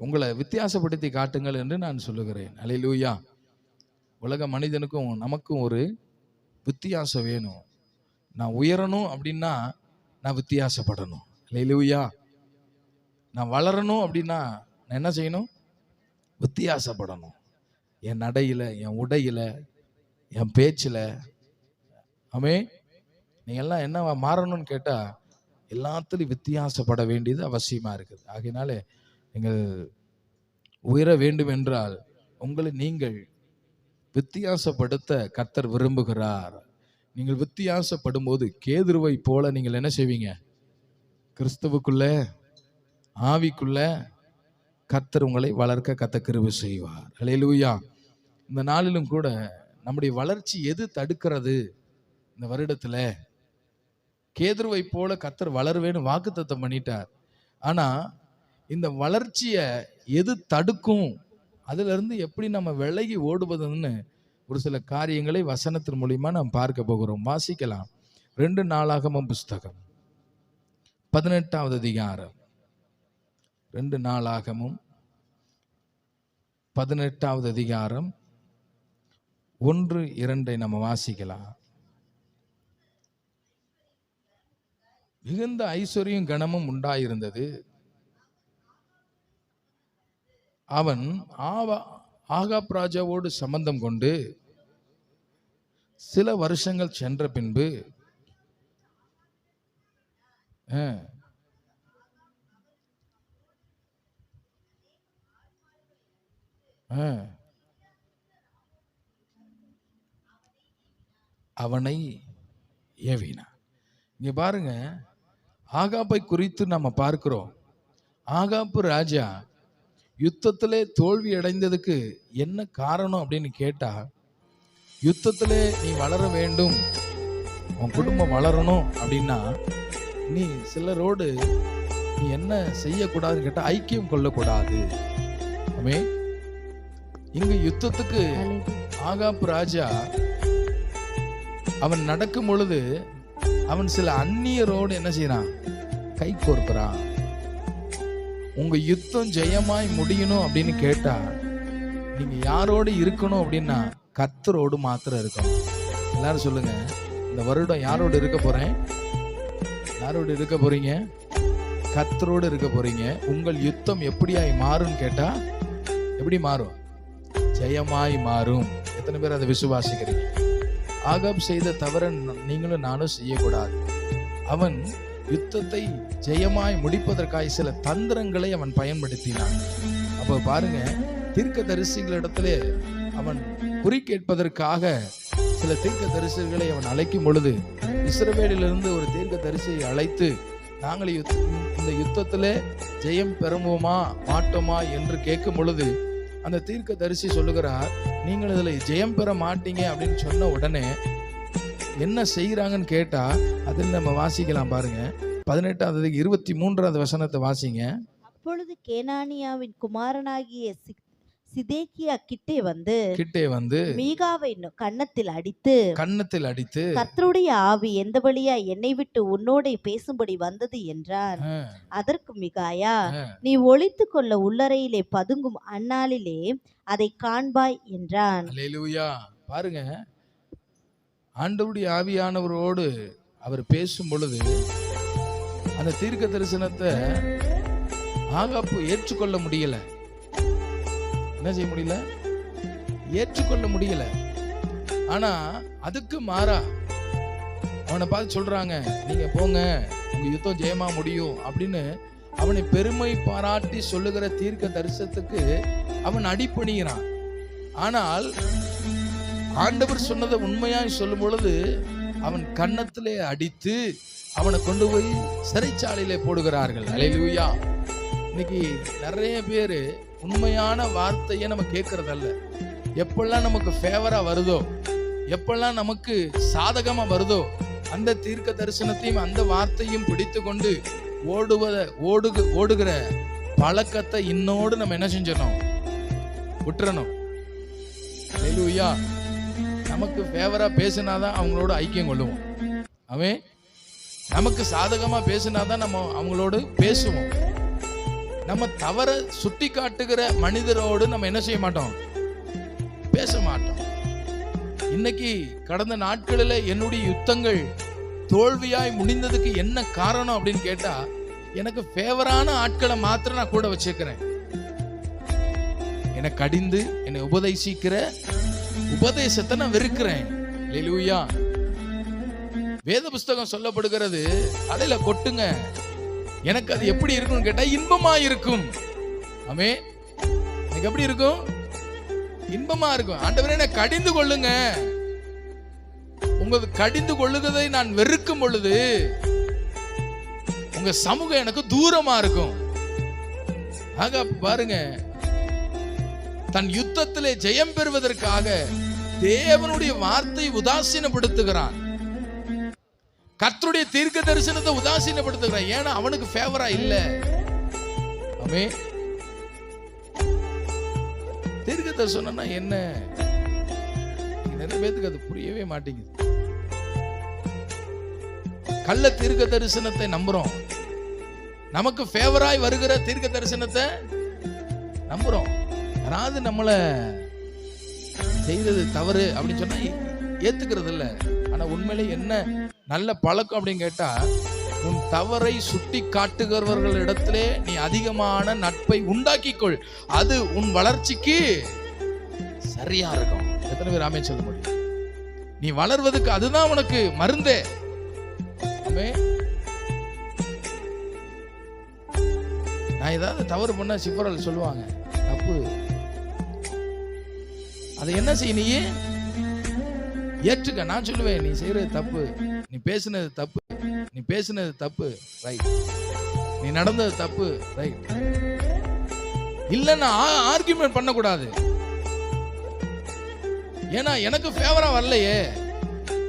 உங்களை வித்தியாசப்படுத்தி காட்டுங்கள் என்று நான் சொல்லுகிறேன். அல்லேலூயா. உலக மனிதனுக்கும் நமக்கும் ஒரு வித்தியாசம் வேணும். நான் உயரணும் அப்படின்னா நான் வித்தியாசப்படணும். அல்லேலூயா. நான் வளரணும் அப்படின்னா நான் என்ன செய்யணும்? வித்தியாசப்படணும். என் நடையில், என் உடையில், என் பேச்சில். ஆமே. நீங்கள் எல்லாம் என்ன மாறணும்னு கேட்டால் எல்லாத்துலேயும் வித்தியாசப்பட வேண்டியது அவசியமாக இருக்குது. ஆகையினால நீங்கள் உயர வேண்டும் என்றால் உங்களை நீங்கள் வித்தியாசப்படுத்த கர்த்தர் விரும்புகிறார். நீங்கள் வித்தியாசப்படும் போது கேதுருவை போல நீங்கள் என்ன செய்வீங்க? கிறிஸ்துவுக்குள்ள, ஆவிக்குள்ள கர்த்தர் உங்களை வளர்க்க கர்த்தர் கிருபை செய்வார். அல்லேலூயா. இந்த நாளிலும் கூட நம்முடைய வளர்ச்சி எது தடுக்கிறது? இந்த வருடத்துல கேதுருவை போல கர்த்தர் வளருவேன்னு வாக்குத்தத்தம் பண்ணிட்டார். ஆனா இந்த வளர்ச்சியை எது தடுக்கும், அதுல இருந்து எப்படி நம்ம விலகி ஓடுவதுன்னு ஒரு சில காரியங்களை வசனத்தின் மூலியமா நாம் பார்க்க போகிறோம். வாசிக்கலாம். 2 நாளாகமம் புஸ்தகம் 18வது அதிகாரம். 2 நாளாகமும் 18வது அதிகாரம் 1-2 நம்ம வாசிக்கலாம். மிகுந்த ஐஸ்வர்யம் கனமும் உண்டாயிருந்தது. அவன் ஆகாப் ராஜாவோடு சம்பந்தம் கொண்டு சில வருஷங்கள் சென்ற பின்பு அவனை ஏவினான். இங்க பாருங்க, ஆகாப்பை குறித்து நம்ம பார்க்கிறோம். ஆகாப்பு ராஜா யுத்தத்திலே தோல்வி அடைந்ததுக்கு என்ன காரணம் அப்படின்னு கேட்டா, யுத்தத்திலே நீ வளர வேண்டும், உன் குடும்பம் வளரணும் அப்படின்னா நீ சிலரோடு நீ என்ன செய்யக்கூடாதுன்னு கேட்டா ஐக்கியம் கொள்ளக்கூடாது. ஆமே. இங்கு யுத்தத்துக்கு ஆகாப்பு ராஜா அவன் நடக்கும் பொழுது அவன் சில அந்நியரோடு என்ன செய்யறான்? கை கோர்க்கிறான். உங்க யுத்தம் ஜெயமாய் முடியணும் அப்படின்னு கேட்டா நீங்க யாரோடு இருக்கணும் அப்படின்னா கர்த்தரோடு மாத்திரம் இருக்கணும். எல்லாரும் சொல்லுங்க, இந்த வருடம் யாரோடு இருக்க போறேன்? யாரோடு இருக்க போறீங்க? கர்த்தரோடு இருக்க போறீங்க. உங்கள் யுத்தம் எப்படியாய் மாறும் கேட்டா எப்படி மாறும்? ஜெயமாய் மாறும். எத்தனை பேர் அதை விசுவாசிக்கிறீங்க? ஆகாப் செய்த தவற நீங்களும் நானும் செய்யக்கூடாது. அவன் யுத்தத்தை ஜெயமாய் முடிப்பதற்காக சில தந்திரங்களை அவன் பயன்படுத்தினான். அப்ப பாருங்க, தீர்க்கதரிசிகளிடத்துல அவன் குறி கேட்பதற்காக சில தீர்க்கதரிசிகளை அவன் அழைக்கும் பொழுது, இஸ்ரவேலிலிருந்து ஒரு தீர்க்கதரிசியை அழைத்து நாங்கள் இந்த யுத்தத்துல ஜெயம் பெறுவோமா மாட்டோமா என்று கேட்கும் பொழுது அந்த தீர்க்கதரிசி சொல்லுகிறார், நீங்கள் இதுல ஜெயம் பெற மாட்டீங்க அப்படின்னு சொன்ன உடனே என்ன செய்யறாங்கன்னு கேட்டா அதில் நம்ம வாசிக்கலாம். பாருங்க, 18வது 23வது வசனத்தை வாசிங்க. அப்பொழுது கேனானியாவின் குமாரனாகிய சிதேக்கியா கிட்டே வந்து மீகாவை கன்னத்தில் அடித்து கர்த்தருடைய ஆவி எந்த வழியா என்னை விட்டு உன்னோட பேசும்படி வந்தது என்றான். அதற்கு மிகாயா, நீ ஒளித்து கொள்ள உள்ளறையிலே பதுங்கும் அந்நாளிலே அதை காண்பாய் என்றான். அல்லேலூயா. பாருங்க, ஆண்டவருடைய ஆவியானவரோடு அவர் பேசும் பொழுது அந்த தீர்க்க தரிசனத்தை ஆகாப்பு ஏற்றுக்கொள்ள முடியல. என்ன செய்ய முடியல? ஏற்றுக்கொள்ள முடியல. ஆனா அதுக்கு மாறா அவனை பார்த்து சொல்றாங்க, நீங்க போங்க, உங்க யுத்தம் ஜெயமா முடியும் அப்படின்னு அவனை பெருமை பாராட்டி சொல்லுகிற தீர்க்க தரிசனத்துக்கு அவன் அடிபணிகிறான். ஆனால் ஆண்டவர் சொன்னதை உண்மையாய் சொல்லும் பொழுது அவன் கன்னத்திலே அடித்து அவனை கொண்டு போய் சிறைச்சாலையிலே போடுகிறார்கள். அல்லேலூயா. இன்னைக்கு நிறைய பேரு உண்மையான வார்த்தையை நம்ம கேட்கறதல்ல. எப்பெல்லாம் நமக்கு ஃபேவரா வருதோ, எப்பெல்லாம் நமக்கு சாதகமா வருதோ அந்த தீர்க்க தரிசனத்தையும் அந்த வார்த்தையும் பிடித்து கொண்டு ஓடுகிற பழக்கத்தை இன்னோடு நம்ம என்ன செஞ்சிடணும்? விட்டுறணும். அல்லேலூயா. நமக்கு ஃபேவரா பேசினாதான் அவங்களோட ஐக்கியம் கொள்ளுவோம். அவன் நமக்கு சாதகமா பேசினாதான் நம்ம அவங்களோடு பேசுவோம். நம்ம தவற சுட்டி காட்டுகிற மனிதரோடு நம்ம என்ன செய்ய மாட்டோம், பேச மாட்டோம். இன்னைக்கு கடந்த நாட்களில் என்னுடைய யுத்தங்கள் தோல்வியாய் முடிந்ததுக்கு என்ன காரணம் அப்படின்னு கேட்டா, எனக்கு ஃபேவரான ஆட்களை மாத்திரம் நான் கூட வச்சிருக்கிறேன். என்னை கடிந்து என்னை உபதேசிக்கிற உபதேசத்தை நான் வெறுக்கிறேன். அல்லேலூயா. வேத புஸ்தகம் சொல்லப்படுகிறது, அலையில கொட்டுங்க. எனக்கு அது எப்படி இருக்கும்னு கேட்டா இன்பமா இருக்கும். ஆமே, எனக்கு எப்படி இருக்கும்? இன்பமா இருக்கும். ஆண்டவரே என்னை கடிந்து கொள்ளுங்க. உங்க கடிந்து கொள்ளுகிறதை நான் வெறுக்கும் பொழுது உங்க சமூகம் எனக்கு தூரமா இருக்கும். ஆக பாருங்க, தன் யுத்தத்திலே ஜெயம் பெறுவதற்காக தேவனுடைய வார்த்தை உதாசீனப்படுத்துகிறான். கர்த்தருடைய தீர்க்க தரிசனத்தை உதாசீனப்படுத்துகிறான். ஏன்னா அவனுக்கு ஃபேவரா இல்ல. ஆமே, தீர்க்க தரிசனம்னா என்ன? நிறைய பேருக்கு அது புரியவே மாட்டேங்குது. கள்ள தீர்க்க தரிசனத்தை நம்புறோம். நமக்கு ஃபேவராய் வருகிற தீர்க்க தரிசனத்தை நம்புறோம். யாராவது நம்மள செய்தது தவறு அப்படின்னு சொன்னா ஏத்துக்கிறது இல்ல. ஆனா உண்மையிலே என்ன நல்ல பழக்கம் அப்படின்னு கேட்டா, உன் தவறை சுட்டி காட்டுகிறவர்களிடத்திலே நீ அதிகமான நட்பை உண்டாக்கிக்கொள். அது உன் வளர்ச்சிக்கு சரியா இருக்கும். எத்தனை பேர் ஆமே சொல்ல முடியும்? நீ வளர்வதற்கு அதுதான் உனக்கு மருந்தே. நான் ஏதாவது தவறு பண்ண சிப்பரல் சொல்லுவாங்க, தப்பு. அதை என்ன செய்ய, நீ ஏற்றுக்க. நான் சொல்லுவேன், நீ செய்யறது தப்பு, நீ பேசுனது தப்பு, நீ பேசுனது தப்பு, ரைட். நீ நடந்தது தப்பு, ரைட். இல்லன்னா ஆர்கியூமெண்ட் பண்ணக்கூடாது. ஏன்னா எனக்கு ஃபேவரா வரலையே.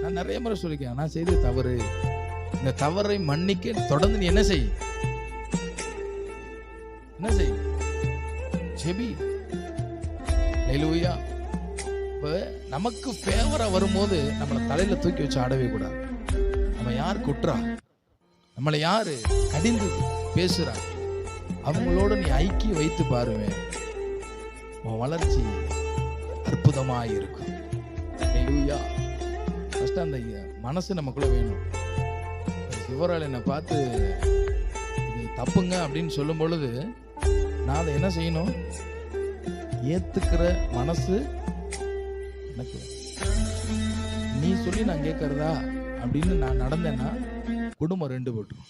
நான் நிறைய முறை சொல்லிக்கிறேன், நான் செய்தது தவறு. இந்த தவறை மன்னிக்க தொடர்ந்து நீ என்ன செய், என்ன செய், ஜெபி. ஹல்லேலூயா. இப்ப நமக்கு ஃபேவரா வரும்போது நம்மளை தலையில தூக்கி வச்சு ஆடவே கூடாது. நம்ம யார் குற்றா, நம்மளை யாரு கடிந்து பேசுறா, அவங்களோட நீ ஐக்கியம் வைத்து பாருவேன், உன் வளர்ச்சி அற்புதமாய் இருக்கும். ஹல்லேலூயா. ஃபர்ஸ்ட் அந்த மனசு நமக்குள்ள வேணும். சிவரால் என்னை பார்த்து இது தப்புங்க அப்படின்னு சொல்லும் பொழுது நான் அதை என்ன செய்யணும், ஏத்துக்கிற மனசு எனக்கு. நீ சொல்லி நான் கேட்கறதா அப்படின்னு நான் நடந்தேன்னா குடும்பம் ரெண்டு போட்டுரும்.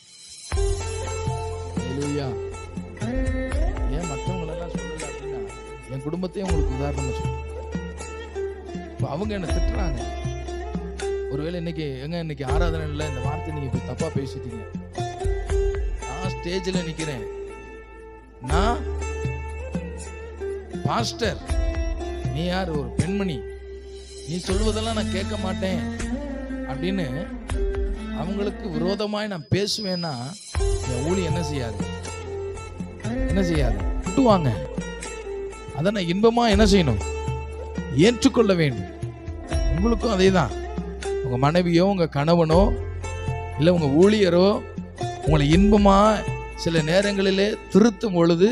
ஹல்லேலூயா. ஏன் மற்றவங்களெல்லாம் சொல்லல அப்படின்னா, என் குடும்பத்தையும் உங்களுக்கு உதாரணமா சொல்றேன். இப்போ அவங்க என்ன திட்டுறாங்க. ஒருவேளை இன்னைக்கு ஆராதனை இல்லை, இந்த வார்த்தை நீங்க இப்ப தப்பா பேசிட்டீங்க. நான் ஸ்டேஜ்ல நிக்கிறேன், நான் பாஸ்டர், நீ யார், ஒரு பெண்மணி, நீ சொல்வதெல்லாம் நான் கேட்க மாட்டேன் அப்படின்னு அவங்களுக்கு விரோதமாய் நான் பேசுவேன்னா என் ஊழி என்ன செய்யாது, விட்டுவாங்க. அதை நான் இன்பமா என்ன செய்யணும், ஏற்றுக்கொள்ள வேண்டும். உங்களுக்கும் அதே தான். உங்க மனைவியோ உங்க கணவனோ இல்லை உங்க ஊழியரோ உங்களை இன்பமா சில நேரங்களிலே திருத்தும் பொழுது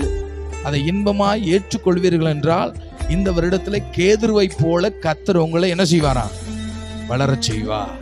அதை இன்பமாய் ஏற்றுக்கொள்வீர்கள் என்றால் இந்த வருடத்துல கேதுருவை போல கர்த்தர் உங்களை என்ன செய்வாரா, வளரச் செய்வார்.